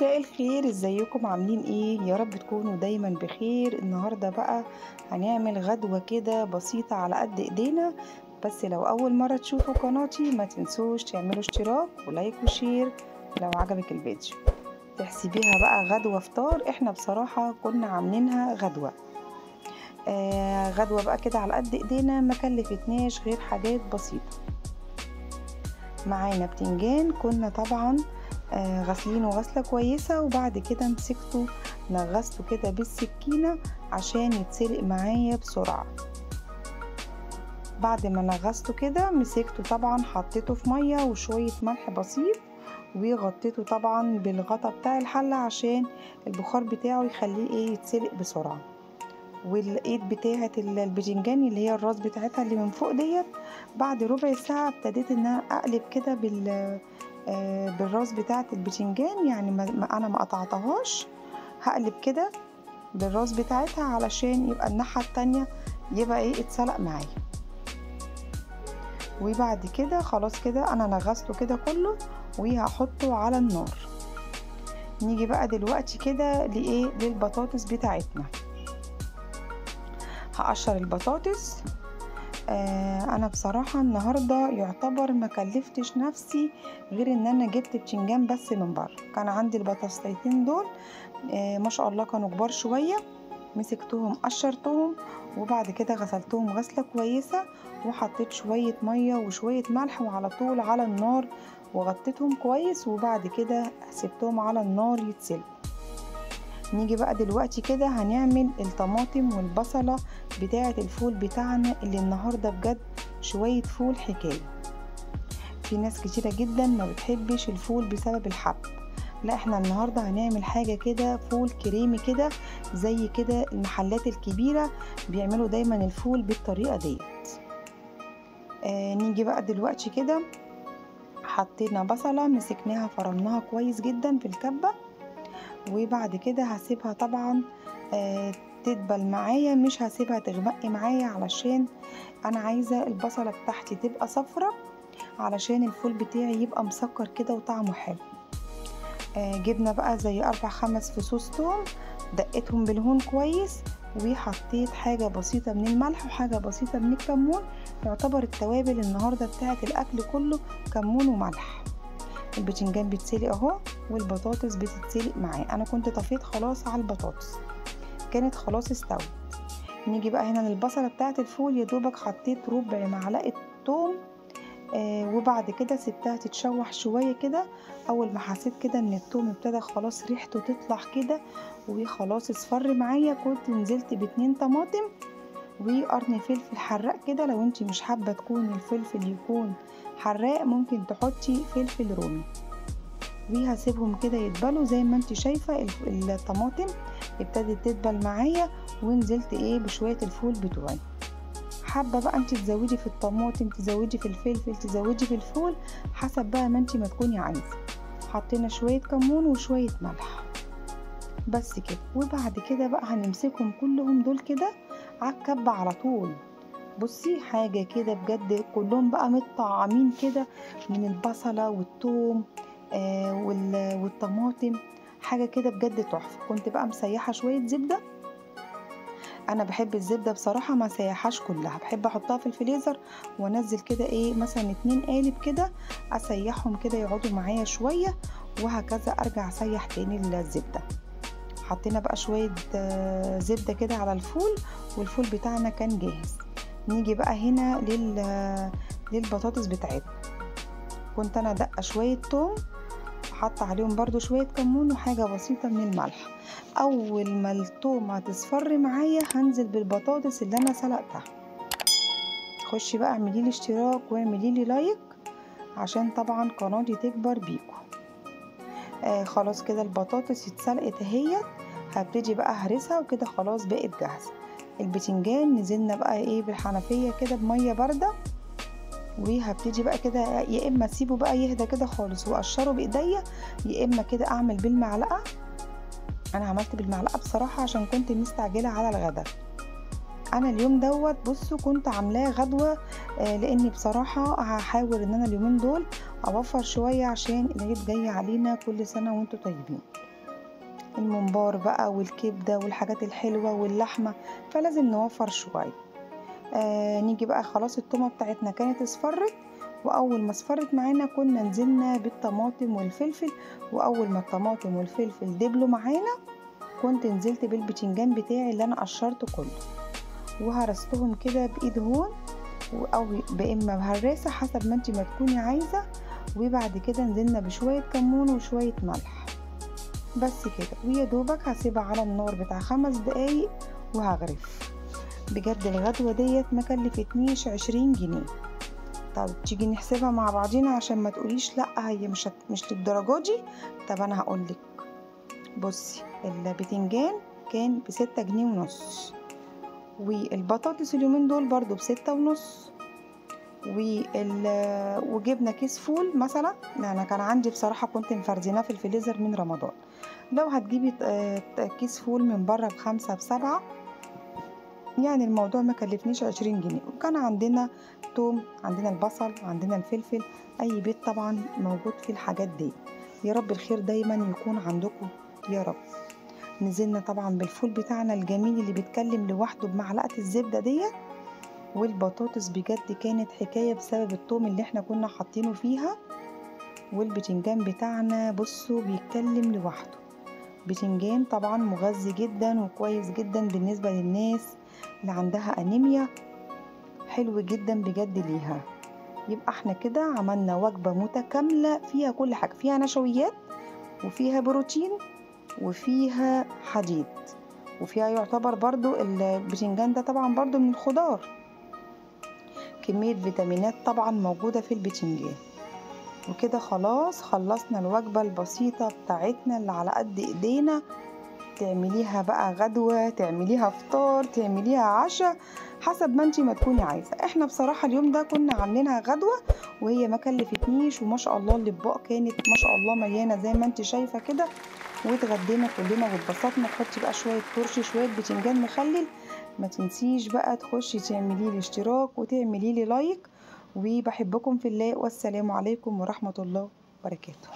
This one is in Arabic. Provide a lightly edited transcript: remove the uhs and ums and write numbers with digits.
مساء الخير، ازيكم عاملين ايه؟ يا رب تكونوا دايما بخير. النهارده بقى هنعمل غدوة كده بسيطة على قد ايدينا. بس لو اول مرة تشوفوا قناتي ما تنسوش تعملوا اشتراك ولايك وشير لو عجبك الفيديو. تحسبيها بقى غدوة فطار، احنا بصراحة كنا عاملينها غدوة غدوة بقى كده على قد ايدينا، ما كلفتناش غير حاجات بسيطة. معانا بتنجان كنا طبعا غسلينه غسلة كويسة، وبعد كده مسكته نغسته كده بالسكينة عشان يتسلق معايا بسرعة. بعد ما نغسته كده مسكته طبعا حطيته في مية وشوية ملح بسيط، وغطيته طبعا بالغطا بتاع الحلة عشان البخار بتاعه يخليه يتسلق بسرعة. والايد بتاعة الباذنجان اللي هي الراس بتاعتها اللي من فوق ديت، بعد ربع ساعة ابتديت ان انا اقلب كده بالراس بتاعة الباذنجان، يعني انا ما قطعتهاش، هقلب كده بالراس بتاعتها علشان يبقى الناحية التانية يبقى اتسلق معايا. وبعد كده خلاص كده انا نغسته كده كله وهحطه على النار. نيجي بقى دلوقتي كده للبطاطس بتاعتنا. هقشر البطاطس. انا بصراحة النهاردة يعتبر ما كلفتش نفسي غير ان انا جبت بتنجان بس من بره. كان عندي البطاطسيتين دول ما شاء الله كانوا كبار شوية، مسكتهم قشرتهم وبعد كده غسلتهم غسلة كويسة، وحطيت شوية مية وشوية ملح وعلى طول على النار وغطيتهم كويس، وبعد كده سبتهم على النار يتسلقوا. نيجي بقى دلوقتي كده هنعمل الطماطم والبصلة بتاعة الفول بتاعنا، اللي النهاردة بجد شوية فول حكاية. في ناس كتيرة جدا ما بتحبش الفول بسبب الحب، لا احنا النهاردة هنعمل حاجة كده فول كريمي كده زي كده المحلات الكبيرة بيعملوا دايما الفول بالطريقة ديت. نيجي بقى دلوقتي كده حطينا بصلة مسكناها فرمناها كويس جدا في الكبة، وبعد كده هسيبها طبعا تدبل معايا، مش هسيبها تغمق معايا علشان انا عايزة البصلة بتاعتي تبقى صفرة علشان الفول بتاعي يبقى مسكر كده وطعمه حلو. جبنا بقى زي 4-5 فصوص توم، دقيتهم بالهون كويس، وحطيت حاجة بسيطة من الملح وحاجة بسيطة من الكمون. يعتبر التوابل النهاردة بتاعت الاكل كله كمون وملح. الباذنجان بيتسلق اهو والبطاطس بتتسلق معاه. انا كنت طفيت خلاص على البطاطس، كانت خلاص استوت. نيجي بقى هنا للبصله بتاعه الفول، يا دوبك حطيت ربع معلقه ثوم وبعد كده سبتها تتشوح شويه كده. اول ما حسيت كده ان الثوم ابتدى خلاص ريحته تطلع كده وخلاص اصفر معايا، كنت نزلت ب2 طماطم وقرن فلفل حراق كده. لو انتي مش حابه تكون الفلفل يكون حراق ممكن تحطي فلفل رومي، وهسيبهم كده يتبلوا. زي ما انتي شايفه الطماطم ابتدت تدبل معايا، ونزلت بشويه الفول بتوعي. حابه بقى انتي تزودي في الطماطم، تزودي في الفلفل، تزودي في الفول، حسب بقى ما انتي ما تكوني عايزه. حطينا شويه كمون وشويه ملح بس كده. وبعد كده بقى هنمسكهم كلهم دول كده على الكبه على طول. بصي حاجة كده بجد كلهم بقى متطعمين كده من البصلة والثوم والطماطم، حاجة كده بجد تحفة. كنت بقى مسيحة شوية زبدة، انا بحب الزبدة بصراحة ما سيحهاش كلها، بحب احطها في الفريزر وانزل كده مثلا 2 قالب كده اسيحهم كده يقعدوا معايا شوية، وهكذا ارجع اسيح تاني الزبدة. حطينا بقى شوية زبدة كده على الفول، والفول بتاعنا كان جاهز. نيجي بقى هنا للبطاطس بتاعتنا. كنت انا دقه شويه توم وحط عليهم برضو شويه كمون وحاجه بسيطه من الملح. اول ما التوم هتصفر معايا هنزل بالبطاطس اللي انا سلقتها. خشي بقى اعملي لي اشتراك واعملي لي لايك عشان طبعا قناتي تكبر بيكم. خلاص كده البطاطس اتسلقت اهيت، هبتدي بقى هرسها وكده خلاص بقت جاهزه. الباذنجان نزلنا بقى بالحنفيه كده بميه بارده، وهبتدي بقى كده يا اما اسيبه بقى يهدى كده خالص واقشره بايديا، يا اما كده اعمل بالمعلقه. انا عملت بالمعلقه بصراحه عشان كنت مستعجله على الغدا. انا اليوم دوت بصوا كنت عاملاه غدوه، لاني بصراحه هحاول ان انا اليومين دول اوفر شويه عشان العيد جاي علينا. كل سنه وانتم طيبين. الممبار بقى والكبدة والحاجات الحلوة واللحمة، فلازم نوفر شوية. نيجي بقى خلاص التومة بتاعتنا كانت اصفرت، واول ما اصفرت معانا كنا نزلنا بالطماطم والفلفل، واول ما الطماطم والفلفل دبلوا معانا كنت نزلت بالبتنجان بتاعي اللي انا قشرته كله، وهرستهم كده بايد هون او باما بهراسه حسب ما انتي ما تكوني عايزه. وبعد كده نزلنا بشويه كمون وشويه ملح بس كده، ويا دوبك هسيبها على النار بتاع 5 دقايق وهغرف. بجد الغدوه ديت ما كلفتنيش 20 جنيه. طب تيجي نحسبها مع بعضينا عشان ما تقوليش لا هي مش للدرجه دي. طب انا هقولك، بصي البتنجان كان ب6 جنيه ونص، والبطاطس اليومين دول برضو ب6 ونص، وجبنا كيس فول مثلا. انا كان عندي بصراحة كنت مفرزناه في الفريزر من رمضان. لو هتجيبي كيس فول من بره ب5 ب7، يعني الموضوع ما كلفنيش 20 جنيه. وكان عندنا توم، عندنا البصل، عندنا الفلفل، اي بيت طبعا موجود فيه الحاجات دي. يا رب الخير دايما يكون عندكم يا رب. نزلنا طبعا بالفول بتاعنا الجميل اللي بيتكلم لوحده بمعلقة الزبدة ديت، والبطاطس بجد كانت حكاية بسبب الثوم اللي احنا كنا حاطينه فيها. والبتنجان بتاعنا بصوا بيتكلم لوحده. بتنجان طبعا مغذي جدا وكويس جدا بالنسبة للناس اللي عندها انيميا، حلو جدا بجد ليها. يبقى احنا كده عملنا وجبة متكاملة فيها كل حاجة، فيها نشويات وفيها بروتين وفيها حديد، وفيها يعتبر برضو البتنجان ده طبعا برضو من الخضار، كمية فيتامينات طبعا موجودة في البتنجان. وكده خلاص خلصنا الوجبة البسيطة بتاعتنا اللي على قد ايدينا. تعمليها بقى غدوة، تعمليها فطار، تعمليها عشاء، حسب ما انتي ما تكوني عايزة. احنا بصراحة اليوم ده كنا عاملينها غدوة وهي ما كلفتنيش، وما شاء الله الاطباق كانت ما شاء الله مليانة زي ما انتي شايفة كده. واتغدينا كلنا واتبسطنا. تحطي بقى شوية ترشي، شوية بتنجان مخلل. ما تنسيش بقى تخشي تعملي لي اشتراك وتعملي لي لايك. وبحبكم في الله، والسلام عليكم ورحمة الله وبركاته.